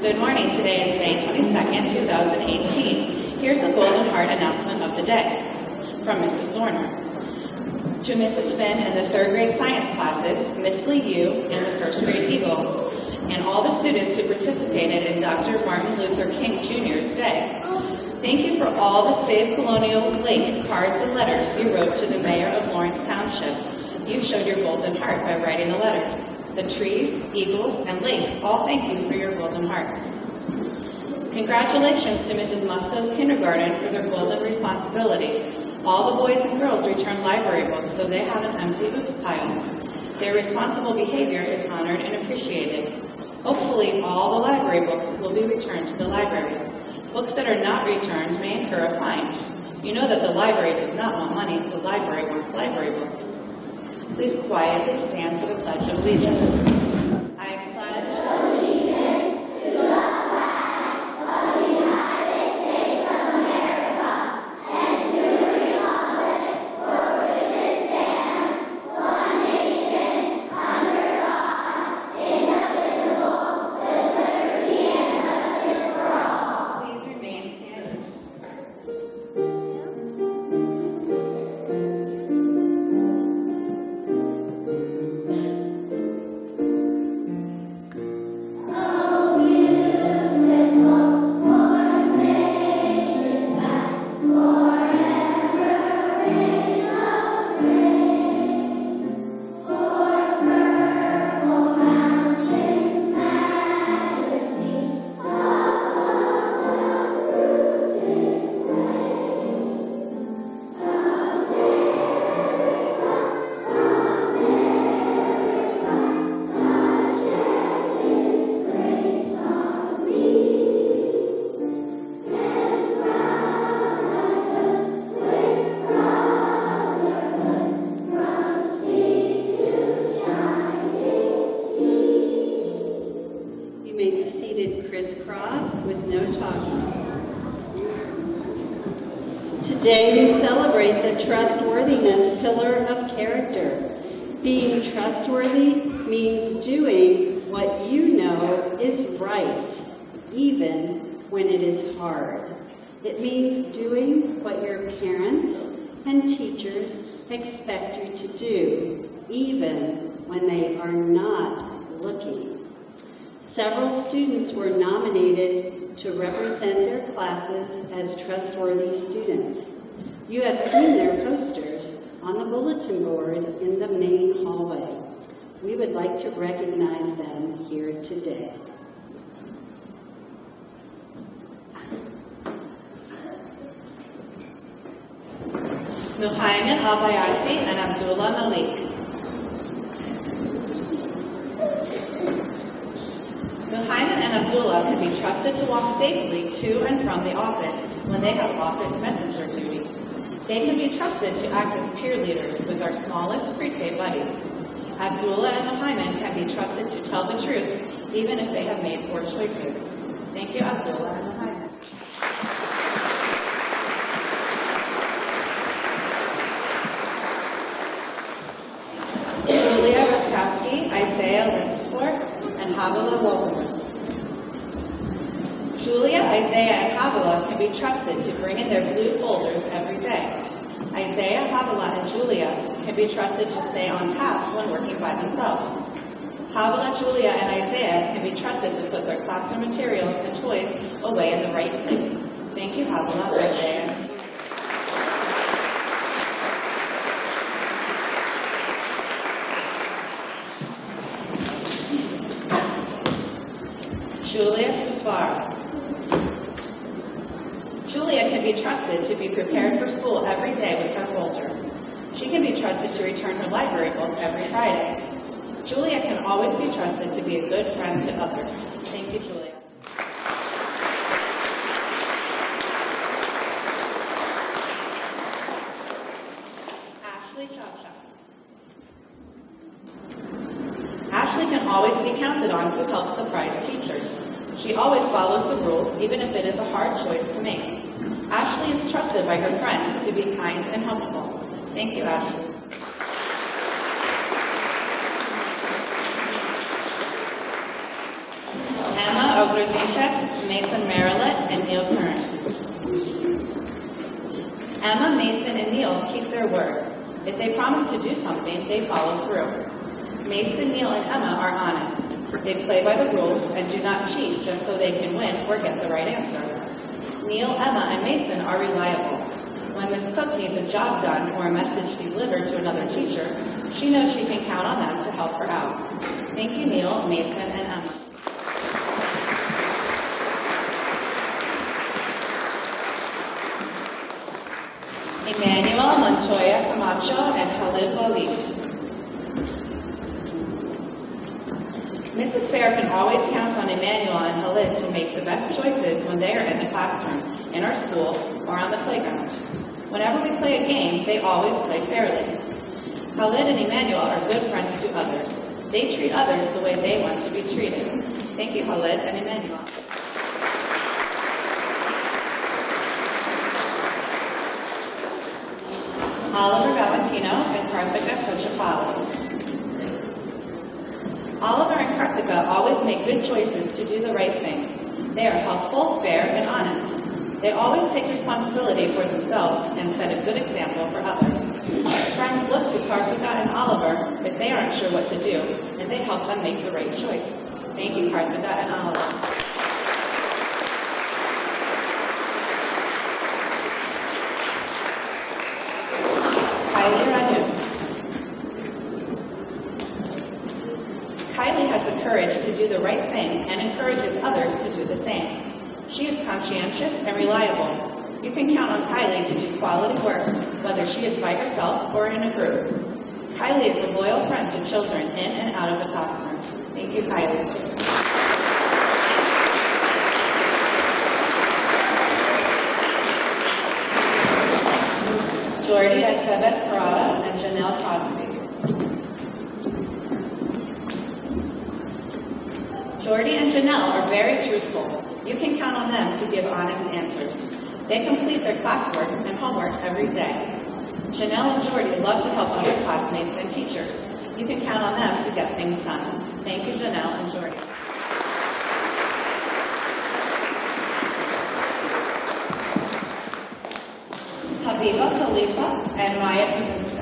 Good morning. Today is May 22nd, 2018. Here's the Golden Heart announcement of the day from Mrs. Dorner. To Mrs. Finn and the third grade science classes, Miss Lee Yu and the first grade Eagles, and all the students who participated in Dr. Martin Luther King Jr.'s Day. Thank you for all the Save Colonial Lake cards and letters you wrote to the mayor of Lawrence Township. You showed your golden heart by writing the letters. The trees, eagles, and lake all thank you for your golden hearts. Congratulations to Mrs. Musto's kindergarten for their golden responsibility. All the boys and girls returned library books, so they have an empty oops pile. Their responsible behavior is honored and appreciated. Hopefully, all the library books will be returned to the library. Books that are not returned may incur a fine. You know that the library does not want money, the library wants library books. Please quietly stand for the Pledge of Allegiance. I pledge allegiance to the flag of the United States of America and to the republic for which it stands, one nation, under God, indivisible, with liberty and justice for all. Please remain standing. Today we celebrate the Trustworthiness Pillar of Character. Being trustworthy means doing what you know is right, even when it is hard. It means doing what your parents and teachers expect you to do, even when they are not looking. Several students were nominated to represent their classes as trustworthy students. You have seen their posters on the bulletin board in the main hallway. We would like to recognize them here today. Muhammad Abayasi and Abdullah Malik. Muhammad and Abdullah can be trusted to walk safely to and from the office when they have office messenger duty. They can be trusted to act as peer leaders with our smallest pre-K buddies. Abdullah and Muhammad can be trusted to tell the truth, even if they have made poor choices. Thank you, Abdullah and Muhammad. Julia Roskowski, Isaiah Linsford, and Havilah Wolfman. Julia, Isaiah, and Havilah can be trusted to bring in their blue folders every day. Isaiah, Havilah, and Julia can be trusted to stay on task when working by themselves. Havilah, Julia, and Isaiah can be trusted to put their classroom materials and toys away in the right place. Thank you, Havilah, Isaiah. Julia Kuswara. Julia can be trusted to be prepared for school every day with her folder. She can be trusted to return her library book every Friday. Julia can always be trusted to be a good friend to others. Thank you, Julia. Ashley Chawcha. Ashley can always be counted on to help surprise teachers. She always follows the rules, even if it is a hard choice to make. Ashley is trusted by her friends to be kind and helpful. Thank you, Ashley. Emma Tyler Zinchek, Mason Marilyn, and Neil Curran. Emma, Mason, and Neil keep their word. If they promise to do something, they follow through. Mason, Neil, and Emma are honest. They play by the rules and do not cheat just so they can win or get the right answer. Neil, Emma, and Mason are reliable. When Miss Cook needs a job done or a message delivered to another teacher, she knows she can count on them to help her out. Thank you, Neil, Mason, and Emma. Emmanuel, Montoya Camacho, and Khalid Walid. Mrs. Fair can always count on Emmanuel and Khalid to make the best choices when they are in the classroom, in our school, or on the playground. Whenever we play a game, they always play fairly. Khalid and Emmanuel are good friends to others. They treat others the way they want to be treated. Thank you, Khalid and Emmanuel. Oliver Valentino and Karthika Kochapalli. Oliver and Karthika always make good choices to do the right thing. They are helpful, fair, and honest. They always take responsibility for themselves and set a good example for others. Friends look to Karthika and Oliver if they aren't sure what to do, and they help them make the right choice. Thank you, Karthika and Oliver. Kylie has the courage to do the right thing and encourages others to do the same. She is conscientious and reliable. You can count on Kylie to do quality work, whether she is by herself or in a group. Kylie is a loyal friend to children in and out of the classroom. Thank you, Kylie. Jordy Estevez Parada and Janelle Cosby. Jordy and Janelle are very truthful. You can count on them to give honest answers. They complete their classwork and homework every day. Janelle and Jordy love to help other classmates and teachers. You can count on them to get things done. Thank you, Janelle and Jordy. Habiba Khalifa and Maya Kazinska.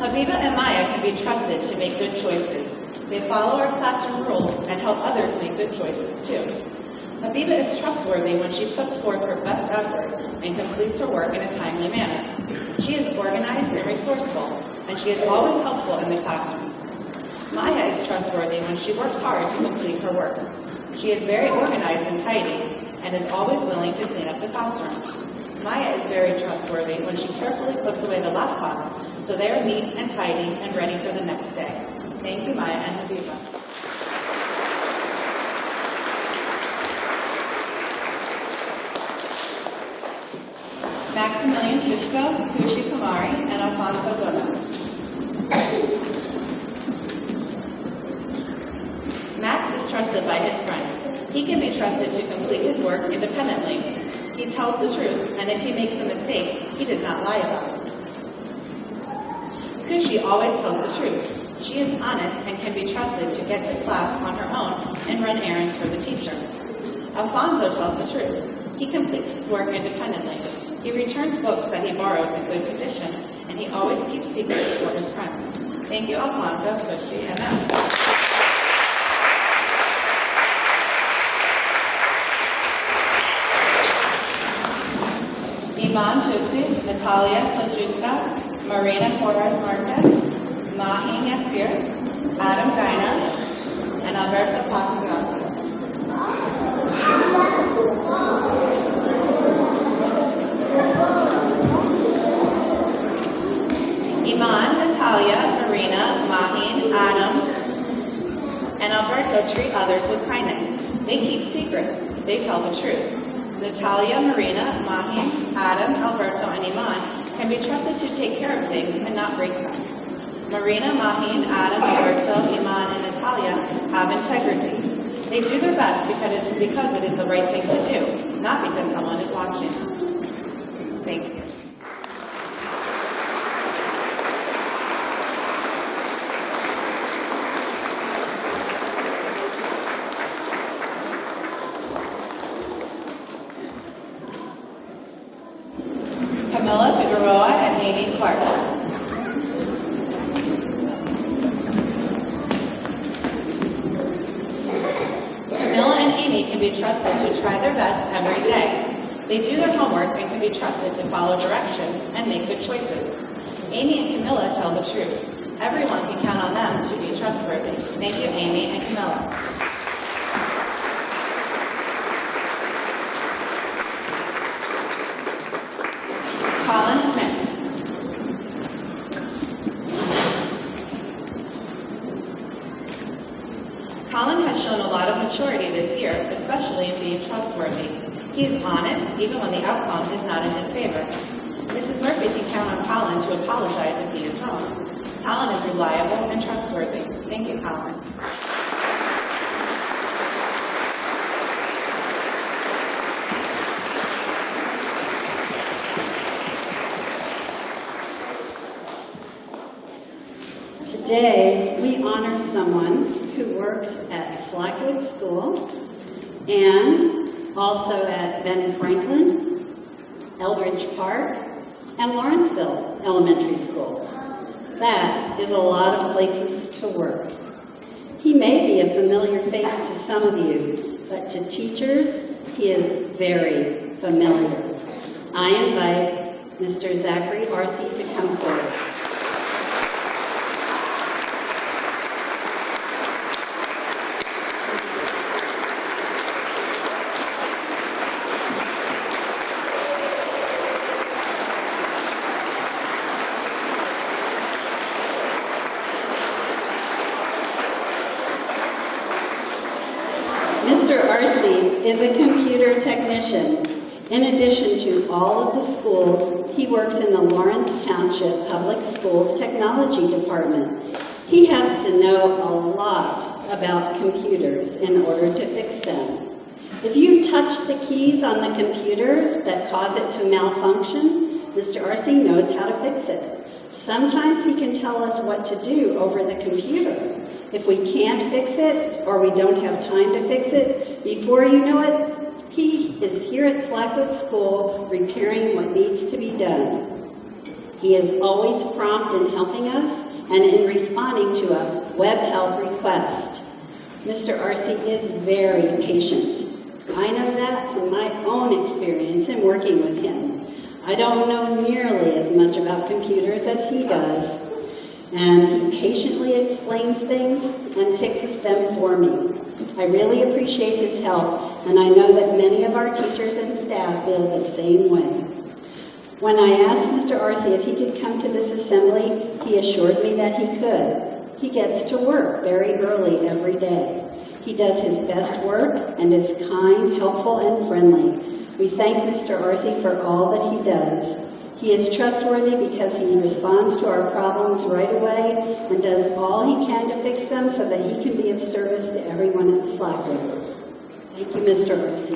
Habiba and Maya can be trusted to make good choices. They follow our classroom rules and help others make good choices too. Habiba is trustworthy when she puts forth her best effort and completes her work in a timely manner. She is organized and resourceful, and she is always helpful in the classroom. Maya is trustworthy when she works hard to complete her work. She is very organized and tidy, and is always willing to clean up the classroom. Maya is very trustworthy when she carefully puts away the laptops so they are neat and tidy and ready for the next day. Thank you, Maya and Habiba. Maximilian Shishko, Kushi Kumari, and Alfonso Gomez. Max is trusted by his friends. He can be trusted to complete his work independently. He tells the truth, and if he makes a mistake, he does not lie about it. Kushi always tells the truth. She is honest and can be trusted to get to class on her own and run errands for the teacher. Alfonso tells the truth. He completes his work independently. He returns books that he borrows in good condition, and he always keeps secrets for his friends. Thank you, Alfonso, Kushi, and Max. Iman Tusi, Natalia Slajuska, Marina Porras Marquez, Mahin Yasir, Adam Gaina, and Alberto Pasagrasa. Iman, Natalia, Marina, Mahin, Adam, and Alberto treat others with kindness. They keep secrets. They tell the truth. Natalia, Marina, Mahin, Adam, Alberto, and Iman can be trusted to take care of things and not break them. Marina, Mahin, Adam, Alberto, Iman, and Natalia have integrity. They do their best because it is the right thing to do, not because someone is watching. Thank you. Amy Clark. Camilla and Amy can be trusted to try their best every day. They do their homework and can be trusted to follow directions and make good choices. Amy and Camilla tell the truth. Everyone can count on them to be trustworthy. Thank you, Amy and Camilla. Colin Smith. Colin has shown a lot of maturity this year, especially in being trustworthy. He is honest, even when the outcome is not in his favor. Mrs. Murphy can count on Colin to apologize if he is wrong. Colin is reliable and trustworthy. Thank you, Colin. Today, we honor someone who works at Slackwood School and also at Ben Franklin, Eldridge Park, and Lawrenceville Elementary Schools. That is a lot of places to work. He may be a familiar face to some of you, but to teachers, he is very familiar. I invite Mr. Zachary Arce to come forward. Mr. Arce is a computer technician. In addition to all of the schools, he works in the Lawrence Township Public Schools Technology Department. He has to know a lot about computers in order to fix them. If you touch the keys on the computer that cause it to malfunction, Mr. Arce knows how to fix it. Sometimes he can tell us what to do over the computer. If we can't fix it, or we don't have time to fix it, before you know it, he is here at Slackwood School repairing what needs to be done. He is always prompt in helping us and in responding to a web help request. Mr. Arce is very patient. I know that from my own experience in working with him. I don't know nearly as much about computers as he does. And he patiently explains things and fixes them for me. I really appreciate his help, and I know that many of our teachers and staff feel the same way. When I asked Mr. Arce if he could come to this assembly, he assured me that he could. He gets to work very early every day. He does his best work and is kind, helpful, and friendly. We thank Mr. Arce for all that he does. He is trustworthy because he responds to our problems right away and does all he can to fix them so that he can be of service to everyone at Slackwood. Thank you, Mr. Arce.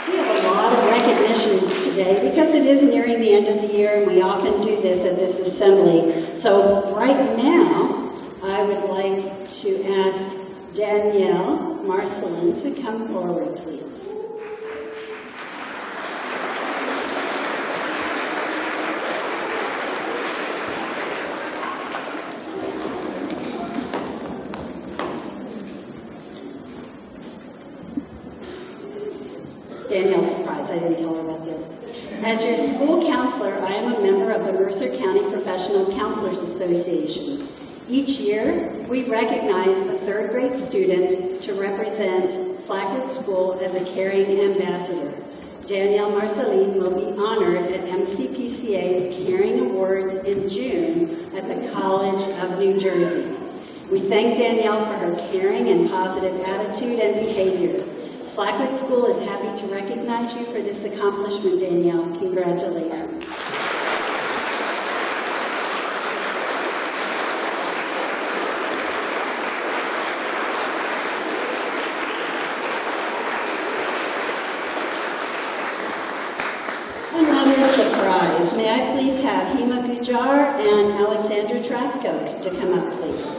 We have a lot of recognitions today because it is nearing the end of the year, and we often do this at this assembly. So right now, I would like to ask Danielle Marcelin to come forward, please. Danielle's surprised. I didn't tell her about this. As your school counselor, I am a member of the Mercer County Professional Counselors Association. Each year, we recognize a third grade student to represent Slackwood School as a caring ambassador. Danielle Marcelin will be honored at MCPCA's Caring Awards in June at the College of New Jersey. We thank Danielle for her caring and positive attitude and behavior. Slackwood School is happy to recognize you for this accomplishment, Danielle. Congratulations. Another surprise. May I please have Hima Gujar and Alexander Traskok to come up, please.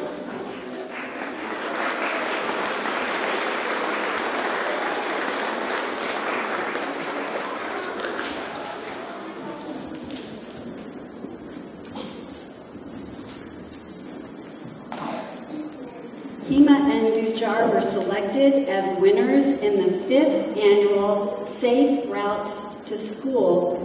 Hima and Gujar were selected as winners in the 5th annual Safe Routes to School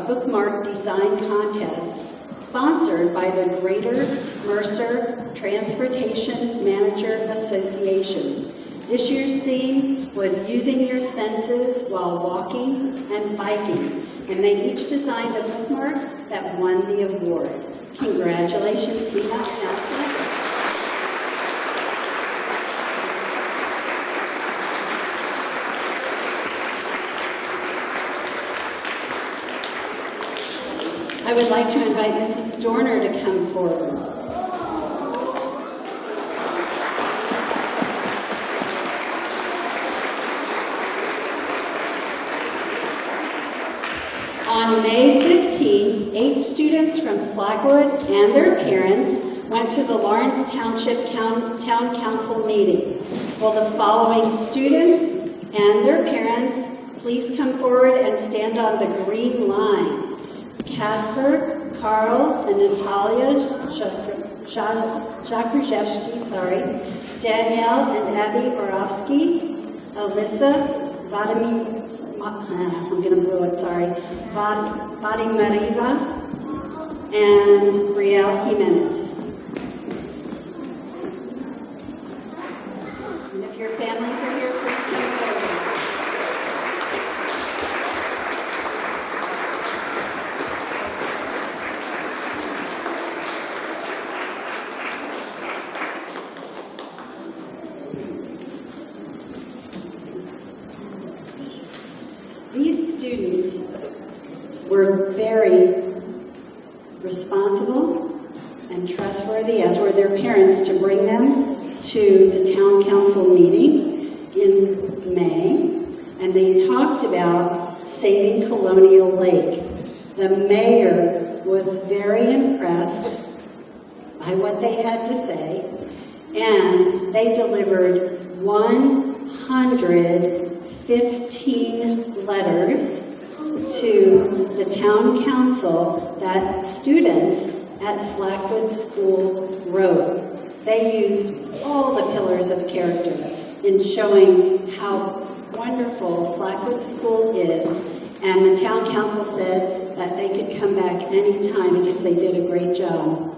bookmark design contest, sponsored by the Greater Mercer Transportation Manager Association. This year's theme was using your senses while walking and biking, and they each designed a bookmark that won the award. Congratulations, Hima and Alexander. I would like to invite Mrs. Dorner to come forward. On May 15th, 8 students from Slackwood and their parents went to the Lawrence Township Town Council meeting. Will the following students and their parents please come forward and stand on the green line? Casper, Carl, and Natalia Jakrzyjewski, Danielle and Abby Orowski, Alyssa Vadimariva, and Riel Jimenez. And if your families are here, please come forward. These students were very responsible and trustworthy, as were their parents, to bring them to the town council meeting in May, and they talked about saving Colonial Lake. The mayor was very impressed by what they had to say, and they delivered 115 letters to the town council that students at Slackwood School wrote. They used all the pillars of character in showing how wonderful Slackwood School is, and the town council said that they could come back anytime because they did a great job.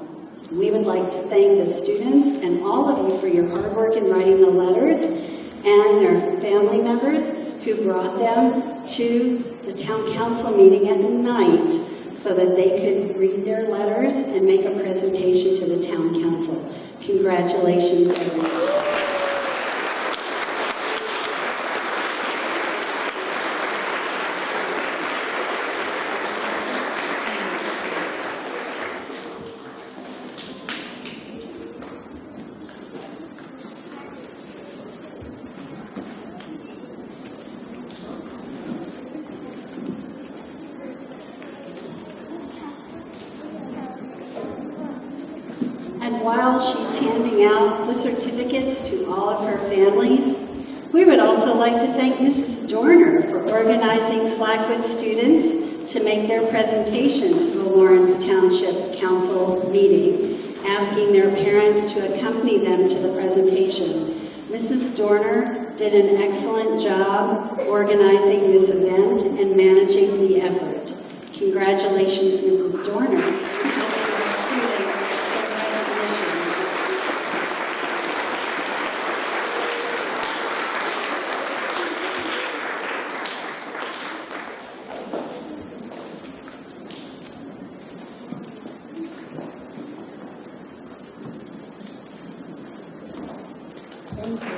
We would like to thank the students and all of you for your hard work in writing the letters, and their family members who brought them to the town council meeting at night so that they could read their letters and make a presentation to the town council. Congratulations, everyone. And while she's handing out the certificates to all of her families, we would also like to thank Mrs. Dorner for organizing Slackwood students to make their presentation to the Lawrence Township Council meeting, asking their parents to accompany them to the presentation. Mrs. Dorner did an excellent job organizing this event and managing the effort. Congratulations, Mrs. Dorner. Thank you.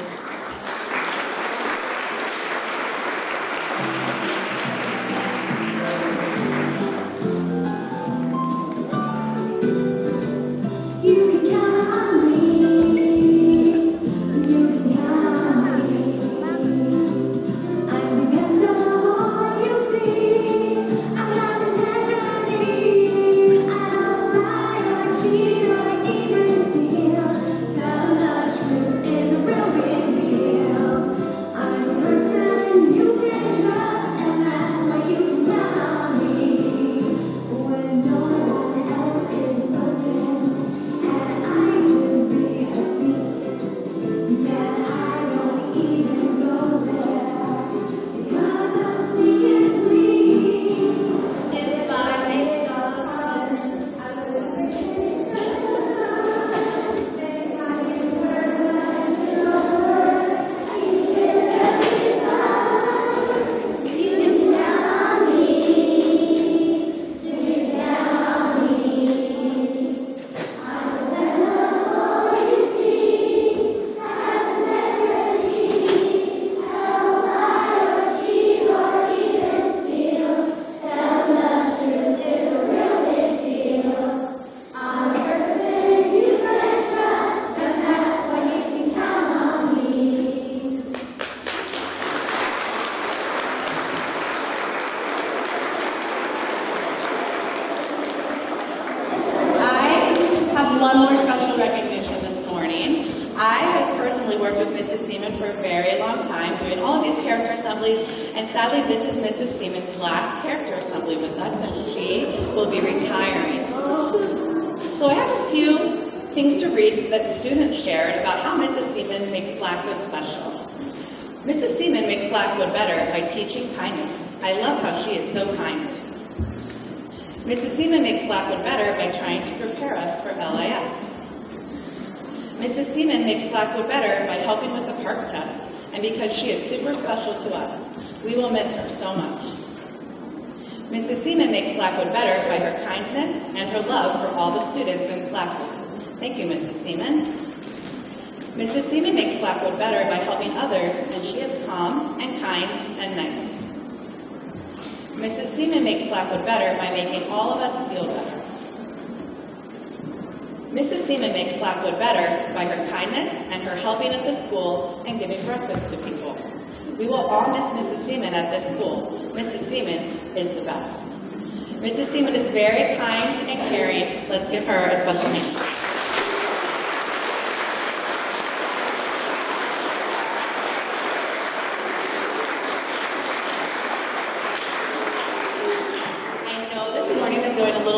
one more special recognition this morning. I have personally worked with Mrs. Seaman for a very long time, doing all of these character assemblies, and sadly this is Mrs. Seaman's last character assembly with us, and she will be retiring. So I have a few things to read that students shared about how Mrs. Seaman makes Slackwood special. Mrs. Seaman makes Slackwood better by teaching kindness. I love how she is so kind. Mrs. Seaman makes Slackwood better by trying to prepare us for LIS. Mrs. Seaman makes Slackwood better by helping with the park test, and because she is super special to us, we will miss her so much. Mrs. Seaman makes Slackwood better by her kindness and her love for all the students in Slackwood. Thank you, Mrs. Seaman. Mrs. Seaman makes Slackwood better by helping others, and she is calm and kind and nice. Mrs. Seaman makes Slackwood better by making all of us feel better. Mrs. Seaman makes Slackwood better by her kindness and her helping at the school and giving breakfast to people. We will all miss Mrs. Seaman at this school. Mrs. Seaman is the best. Mrs. Seaman is very kind and caring. Let's give her a special hand.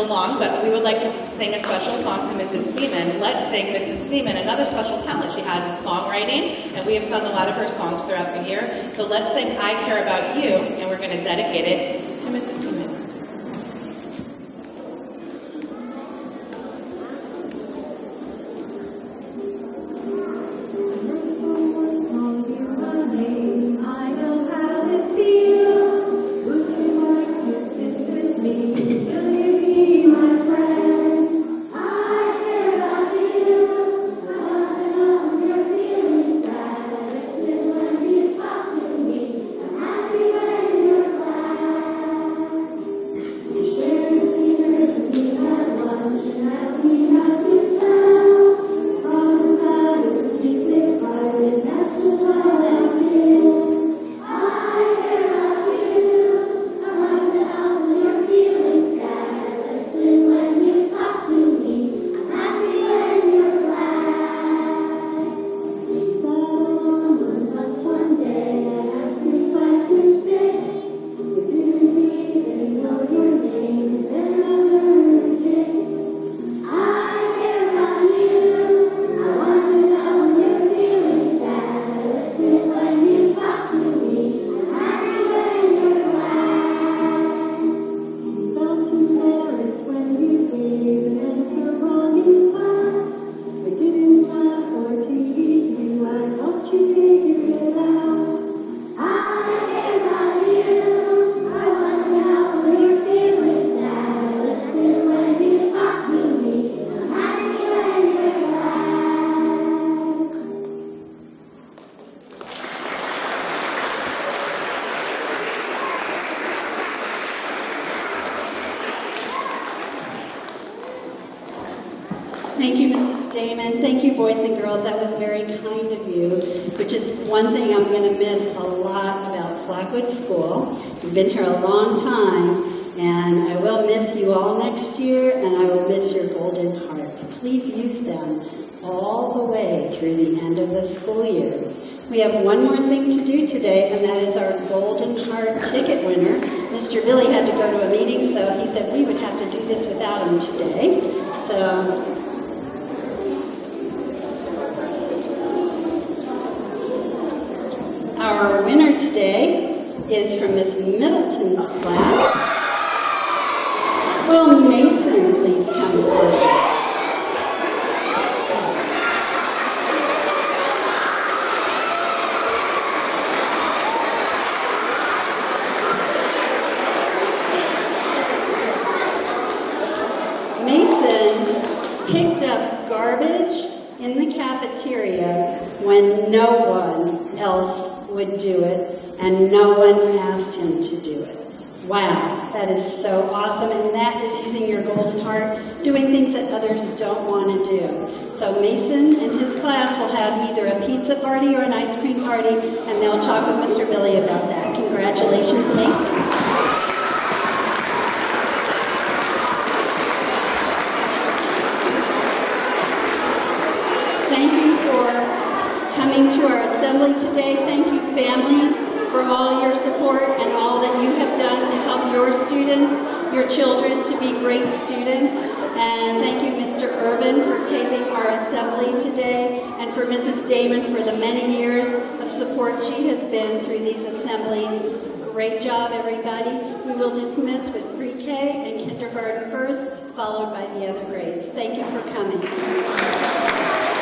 Long, but we would like to sing a special song to Mrs. Seaman. Let's sing Mrs. Seaman. Another special talent she has is songwriting, and we have sung a lot of her songs throughout the year. So let's sing I Care About You, and we're going to dedicate it to Mrs. Seaman. Thank you, Mrs. Damon. Thank you, boys and girls. That was very kind of you, which is one thing I'm going to miss a lot about Slackwood School. You've been here a long time, and I will miss you all next year, and I will miss your golden hearts. Please use them all the way through the end of the school year. We have one more thing to do today, and that is our Golden Heart ticket winner. Mr. Billy had to go to a meeting, so he said we would have to do this without him today. So our winner today is from Miss Middleton's class. Will Mason please come forward? Mason picked up garbage in the cafeteria when no one else would do it, and no one asked him to do it. Wow, that is so awesome, and that is using your golden heart, doing things that others don't want to do. So Mason and his class will have either a pizza party or an ice cream party, and they'll talk with Mr. Billy about that. Congratulations, Mason. coming to our assembly today. Thank you, families, for all your support and all that you have done to help your students, your children, to be great students. And thank you, Mr. Urban, for taping our assembly today, and for Mrs. Damon for the many years of support she has been through these assemblies. Great job, everybody. We will dismiss with pre-K and kindergarten first, followed by the other grades. Thank you for coming.